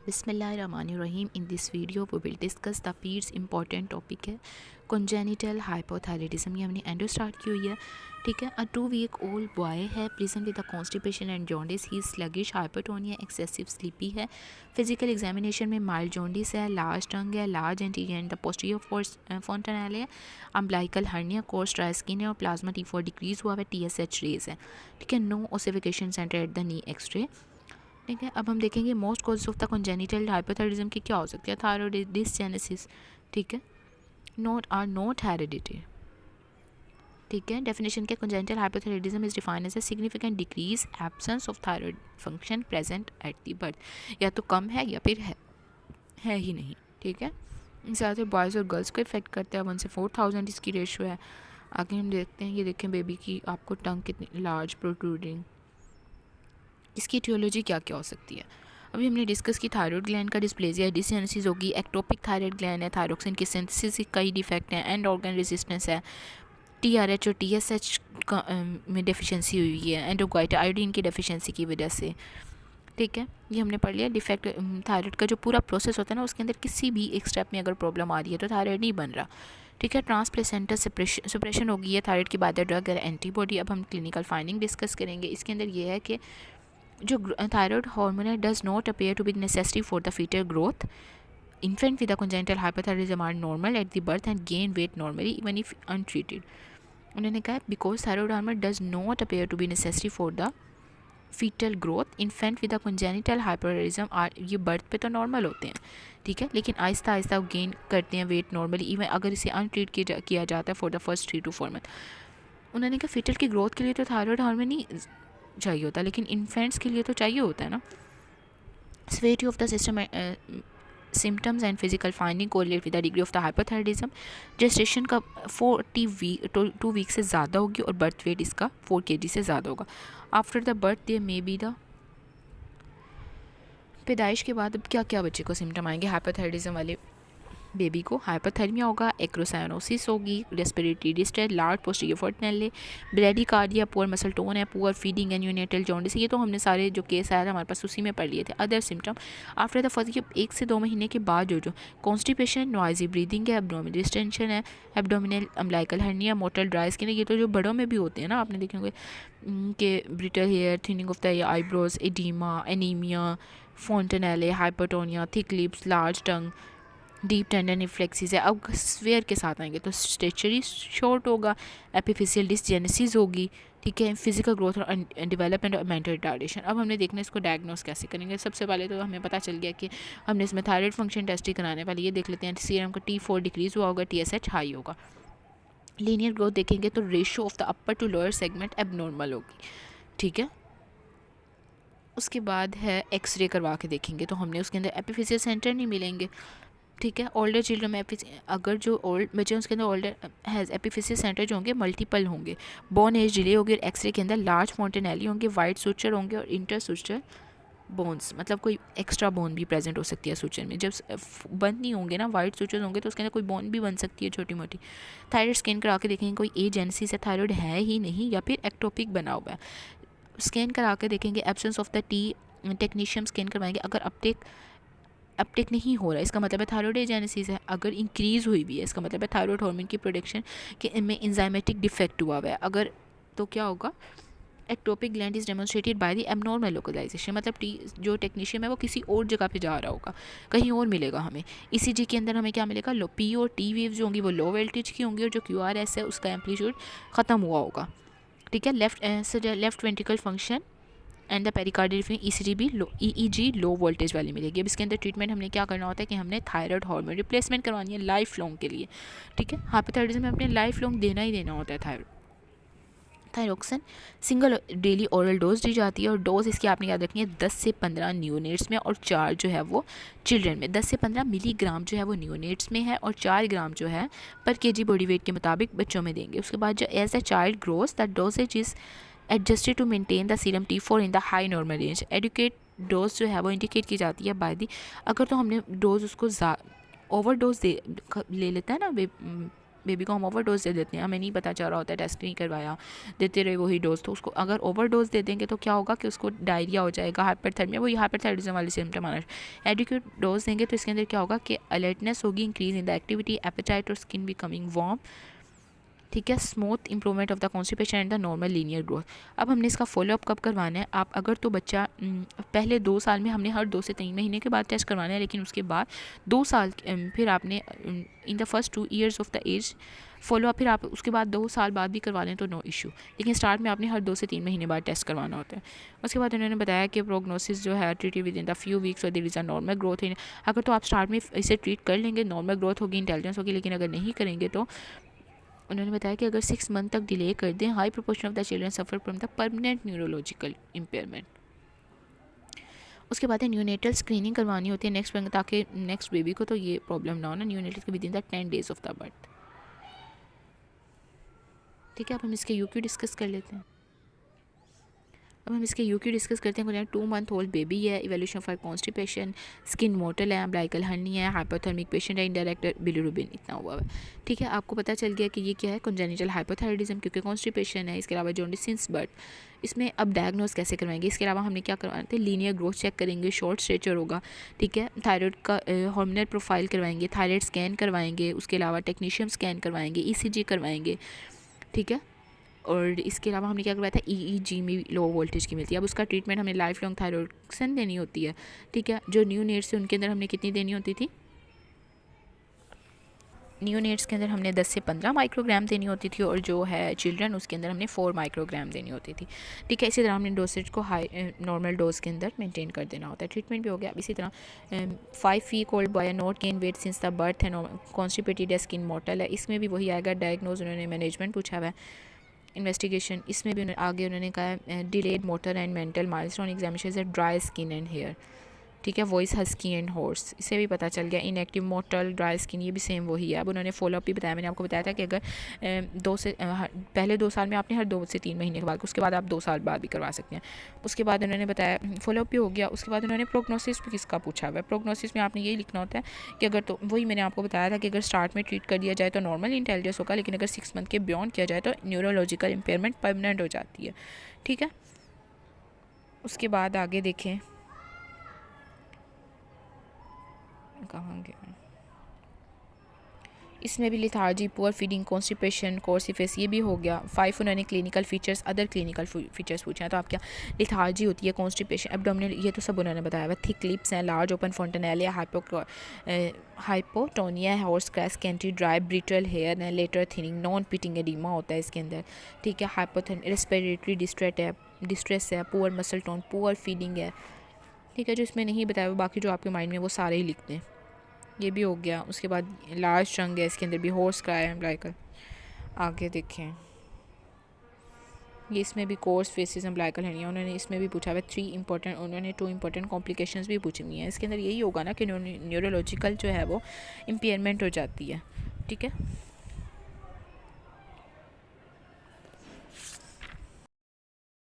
बिस्मिल्लाहिर्रहमानिर्रहीम। In this video we will discuss the peds important topic है congenital hypothyroidism. ये हमने एंडो स्टार्ट की हुई है, ठीक है। अ 2 वीक ओल्ड बॉय है present with the constipation and jaundice. He sluggish, hypotonia, excessive sleepy है। फिजिकल एग्जामिनेशन में माइल्ड जॉन्डिस है, लार्ज टंग है, large and the posterior fontanelle है, umbilical hernia, coarse dry skin है और plasma T4 decrease हुआ है, TSH रेज है, ठीक है। No ossification centre at the knee x-ray, ठीक है। अब हम देखेंगे most cause of the congenital hypothyroidism की क्या हो सकती है। थायराइड डिसजेनेसिस, ठीक है, नॉट हेरिडिटरी, ठीक है। डेफिनेशन के congenital hypothyroidism is defined as a significant decrease absence of thyroid function present at the birth. या तो कम है या फिर है ही नहीं, ठीक है। ज़्यादातर बॉयज़ और गर्ल्स को इफेक्ट करता है। 1 से 4000 इसकी रेशो है। आगे हम देखते हैं, ये देखें बेबी की आपको टंग कितनी लार्ज प्रोट्रूडिंग, इसकी टियोलॉजी क्या क्या हो सकती है। अभी हमने डिस्कस की थायराइड ग्लैंड का डिस्प्लेजिया डिसजेनेसिस होगी, एक्टोपिक थायराइड ग्लैंड है, थायरोक्सिन की सिंथेसिस के कई डिफेक्ट हैं, एंड ऑर्गन रेजिस्टेंस है, TRH और TSH में डेफिशिएंसी हुई है, एंडोगाइट आयोडीन की डेफिशिएंसी की वजह से, ठीक है। ये हमने पढ़ लिया। डिफेक्ट थायराइड का जो पूरा प्रोसेस होता है ना, उसके अंदर किसी भी एक स्टेप में अगर प्रॉब्लम आ रही है तो थायराइड नहीं बन रहा, ठीक है। ट्रांसप्लेसेंटल सुप्रेशन होगी है थायराइड की बाद ड्रग और एंटीबॉडी। अब हम क्लिनिकल फाइंडिंग डिस्कस करेंगे। इसके अंदर ये है कि जो थायराइड हार्मोन है does not appear to be necessary for the fetal growth. Infant with a congenital hypothyroidism are normal at the birth and gain weight normally even if untreated. उन्होंने कहा because thyroid hormone does not appear to be necessary for the fetal growth, infant with the congenital hypothyroidism are, ये birth पे तो normal होते हैं, ठीक है, लेकिन आहिस्ता आहिस्ता वो गेन करते हैं वेट नॉर्मली इवन अगर इसे अनट्रीट किया जाता है for the first 3 to 4 month. उन्होंने कहा फीटल की ग्रोथ के लिए तो थायराइड हार्मोन ही चाहिए होता है, लेकिन इन्फेंट्स के लिए तो चाहिए होता है ना। Severity of the system symptoms and physical finding correlate with the degree of the hypothyroidism. gestation का 2 वीक से ज़्यादा होगी और बर्थ वेट इसका 4 kg से ज़्यादा होगा। After the birth they may be the, पैदाइश के बाद अब क्या क्या बच्चे को सिम्टम आएंगे हाइपोथायराइडिज्म वाले बेबी को। हाइपोथर्मिया होगा, एक्रोसाइनोसिस होगी, respiratory distress, large posterior fontanelle, bradycardia, poor muscle tone है, पुअर फीडिंग एंड यूनिटल जॉन्डिस। ये तो हमने सारे जो केस आया था हमारे पास उसी में पढ़ लिए थे। Other symptom after the first, 1 से 2 महीने के बाद जो कॉन्स्टिपेशन, नॉइजी ब्रीदिंग है, एब्डोमिनल डिस्टेंशन है, abdominal umbilical hernia, mottled dry skin है। ये तो जो बड़ों में भी होते हैं ना, आपने देखे होंगे कि brittle hair, thinning of the eyebrows, oedema, anaemia, fontanelle, hypotonia, thick lips, large tongue, deep tendon reflexes है। अब स्वेयर के साथ आएंगे तो स्टेचरी शॉर्ट होगा, एपिफिशियल डिसजेनेसिस होगी, ठीक है, फिजिकल ग्रोथ और डेवलपमेंट और मेंटल रिटार्डेशन। अब हमने देखना इसको डायग्नोस कैसे करेंगे। सबसे पहले तो हमें पता चल गया कि हमने इसमें थायराइड फंक्शन टेस्ट ही कराने वाले। ये देख लेते हैं, सीरम का T4 डिक्रीज हुआ होगा, TSH हाई होगा। लीनियर ग्रोथ देखेंगे तो ratio of the upper two lower segment abnormal होगी, ठीक है। उसके बाद है एक्सरे करवा के देखेंगे तो हमने उसके अंदर एपिफिशियल सेंटर नहीं मिलेंगे, ठीक है। ओल्डर चिल्ड्रन में अगर जो ओल्ड बच्चे उसके अंदर ओल्डर हैज़ एपिफिशियल सेंटर जो होंगे मल्टीपल होंगे, बोन एज डिले होगी और एक्सरे के अंदर लार्ज फोंटेनेली होंगे, वाइट सूचर होंगे और इंटर सूचर बोन्स, मतलब कोई एक्स्ट्रा बोन भी प्रेजेंट हो सकती है सूचर में। जब बंद नहीं होंगे ना, वाइट सूचर होंगे तो उसके अंदर कोई बोन भी बन सकती है छोटी मोटी। थायराइड स्कैन करा के देखेंगे कोई एजेंसी से थायराइड है ही नहीं या फिर एक्टोपिक बना हुआ है। स्कैन करा के देखेंगे, absence of the T, technician scan करवाएंगे। अगर अपटेक नहीं हो रहा है इसका मतलब है थायराइड एजेनेसिस है। अगर इंक्रीज़ हुई भी है इसका मतलब है थायराइड हार्मोन की प्रोडक्शन के इनमें इंजाइमेटिक डिफेक्ट हुआ है। अगर तो क्या होगा, ectopic gland is demonstrated by the abnormal localisation, मतलब जो टेक्नीशियन है वो किसी और जगह पे जा रहा होगा, कहीं और मिलेगा हमें। ECG के अंदर हमें क्या मिलेगा, लो P और T वेव्स जो होंगी वो लो वोल्टेज की होंगी और जो QRS है उसका एम्पलीट्यूड ख़त्म हुआ होगा, ठीक है। Left ventricle function and the pericardial ECG भी लो, EEG लो वोल्टेज वाली मिलेगी। अब इसके अंदर ट्रीटमेंट हमने क्या करना होता है कि हमने थायराइड हार्मोन रिप्लेसमेंट करवानी है लाइफ लॉन्ग के लिए, ठीक है। हाइपोथायराइडिज्म में अपने लाइफ लॉन्ग देना ही देना होता है thyroxine. Single daily oral dose दी जाती है और डोज इसकी आपने याद रखनी है 10 से 15 न्यूनेट्स में और 4 जो है वो चिल्ड्रन में। 10 से 15 मिलीग्राम जो है वो न्यूनेट्स में है और 4 ग्राम जो है पर केजी बॉडी वेट के मुताबिक बच्चों में देंगे। उसके बाद जो as a child grows the doses is adjusted to maintain the serum T4 in the high normal range. Adequate dose जो है वो इंडिकेट की जाती है बाय दी, अगर तो हमने डोज उसको ओवर डोज ले लेता है ना बेबी को हम ओवर डोज दे देते हैं, हमें नहीं पता चल रहा होता है, टेस्ट नहीं करवाया, देते रहे वही डोज, तो उसको अगर ओवर डोज दे देंगे तो क्या होगा कि उसको डायरिया हो जाएगा, हाइपरथर्मिया, वही हाइपरथायरिज्म वाले सिम्टम आना। एडिक्यूट डोज देंगे तो इसके अंदर क्या होगा कि अलर्टनेस होगी, increase in the activity, appetite और स्किन बिकमिंग वार्म, ठीक है, smooth improvement of the constipation and the normal linear growth. अब हमने इसका फॉलोअप कब करवाना है, आप अगर तो बच्चा पहले 2 साल में हमने हर 2 से 3 महीने के बाद टेस्ट करवाना है, लेकिन उसके बाद 2 साल फिर आपने in the first 2 years of the age follow-up, फिर आप उसके बाद 2 साल बाद भी करवा लें तो नो इशू, लेकिन स्टार्ट में आपने हर 2 से 3 महीने बाद टेस्ट करवाना होता है। उसके बाद उन्होंने बताया कि प्रोग्नोसिस जो है treated within the few weeks और there is a normal growth in, अगर तो आप स्टार्ट में इसे ट्रीट कर लेंगे नॉर्मल ग्रोथ होगी, इंटेलिजेंस होगी, लेकिन अगर नहीं करेंगे तो उन्होंने बताया कि अगर 6 मंथ तक डिले कर दें, high proportion of the children suffer from the permanent neurological impairment. उसके बाद न्यूनेटल स्क्रीनिंग करवानी होती है नेक्स्ट, ताकि नेक्स्ट बेबी को तो ये प्रॉब्लम ना हो ना, neonatal with in the 10 days of the birth. ठीक है, अब हम इसके यूक्यू डिस्कस कर लेते हैं। अब हम इसके यूक्यू डिस्कस करते हैं। 2 मंथ ओल्ड बेबी है, evolution for constipation, skin mottled है, अम्बिलिकल हर्नी है, हाइपोथर्मिक पेशेंट है, इंडायरेक्ट बिलिरुबिन इतना हुआ है। ठीक है, आपको पता चल गया कि ये क्या है, कंजेनिटल हाइपोथायराइडिज्म, क्योंकि कॉन्स्टिपेशन है। इसके अलावा जॉन्डिस सिंस बर्थ। इसमें अब डायग्नोस कैसे करवाएंगे, इसके अलावा हमने क्या करवाना है, लीनियर ग्रोथ चेक करेंगे, शॉर्ट स्ट्रेचर होगा, ठीक है, थायराइड का हार्मोनल प्रोफाइल करवाएंगे, थायराइड स्कैन करवाएंगे, उसके अलावा टेक्नीशियम स्कैन करवाएंगे, ECG करवाएंगे, ठीक है। और इसके अलावा हमने क्या करवाया था, EEG में लो वोल्टेज की मिलती है। अब उसका ट्रीटमेंट हमें लाइफ लॉन्ग थायरोक्सिन देनी होती है, ठीक है। जो न्यू नेट्स से उनके अंदर हमने कितनी देनी होती थी, न्यू नेट्स के अंदर हमने 10 से 15 माइक्रोग्राम देनी होती थी, और जो है चिल्ड्रन उसके अंदर हमने 4 माइक्रोग्राम देनी होती थी, ठीक है। इसी तरह हमने डोसेज को हाई नॉर्मल डोज के अंदर मेंटेन कर देना होता है। ट्रीटमेंट भी हो गया। अब इसी तरह 5 week old boy not gain weight since the birth है, कॉन्स्टिपेटेड है, स्किन मोटल है, इसमें भी वही आएगा। डायग्नोज उन्होंने मैनेजमेंट पूछा हुआ है। इन्वेस्टिगेशन इसमें भी आगे उन्होंने कहा delayed motor and mental milestone examination है, ड्राई स्किन एंड हेयर, ठीक है। वॉइस हस्की एंड हॉर्स, इससे भी पता चल गया। इनएक्टिव मोटल ड्राई स्किन, ये भी सेम वही है। अब उन्होंने फॉलोअप भी बताया, मैंने आपको बताया था कि अगर पहले 2 साल में आपने हर 2 से 3 महीने के बाद, उसके बाद आप 2 साल बाद भी करवा सकते हैं। उसके बाद उन्होंने बताया फॉलोअप भी हो गया। उसके बाद उन्होंने प्रोग्नोसिस भी किसका पूछा हुआ है। प्रोग्नोसिस में आपने यही लिखना होता है कि अगर, तो वही मैंने आपको बताया था कि अगर स्टार्ट में ट्रीट कर दिया जाए तो नॉर्मल इंटेलिजेंस होगा, लेकिन अगर 6 मंथ के बियॉन्ड किया जाए तो न्यूरोलॉजिकल इम्पेयरमेंट परमानेंट हो जाती है, ठीक है। उसके बाद आगे देखें कहाँ गया, इसमें भी लिथार्जी, पुअर फीडिंग, कॉन्स्टिपेशन, कोर्सिफेस, ये भी हो गया। 5 उन्होंने clinical features, other clinical features पूछे हैं। तो आप क्या, लिथार्जी होती है, कॉन्स्टिपेशन, एब्डोमिनल, ये तो सब उन्होंने बताया हुआ। थिक लिप्स हैं, लार्ज ओपन फोंटेनेलिया, हाइपोटोनिया है, हॉर्स क्रैश, कैंटी, ड्राई ब्रिटल हेयर है, later thinning, non pitting oedema होता है इसके अंदर, ठीक है। हाइपोथन रेस्पिरेटरी डिस्ट्रेस है, poor muscle tone, poor feeding है, ठीक है। जो इसमें नहीं बताया हुआ, बाकी जो आपके माइंड में वो सारे ही लिखते हैं। ये भी हो गया। उसके बाद लार्ज टंग है, इसके अंदर भी हॉर्स का है, अम्बिलिकल। आगे देखें, ये इसमें भी कोर्स फेसिस अम्बिलिकल है, उन्होंने इसमें भी पूछा है 2 इंपॉर्टेंट कॉम्प्लिकेशंस भी पूछी हुई हैं। इसके अंदर यही होगा ना कि न्यूरोलॉजिकल जो है वो इम्पेयरमेंट हो जाती है, ठीक है।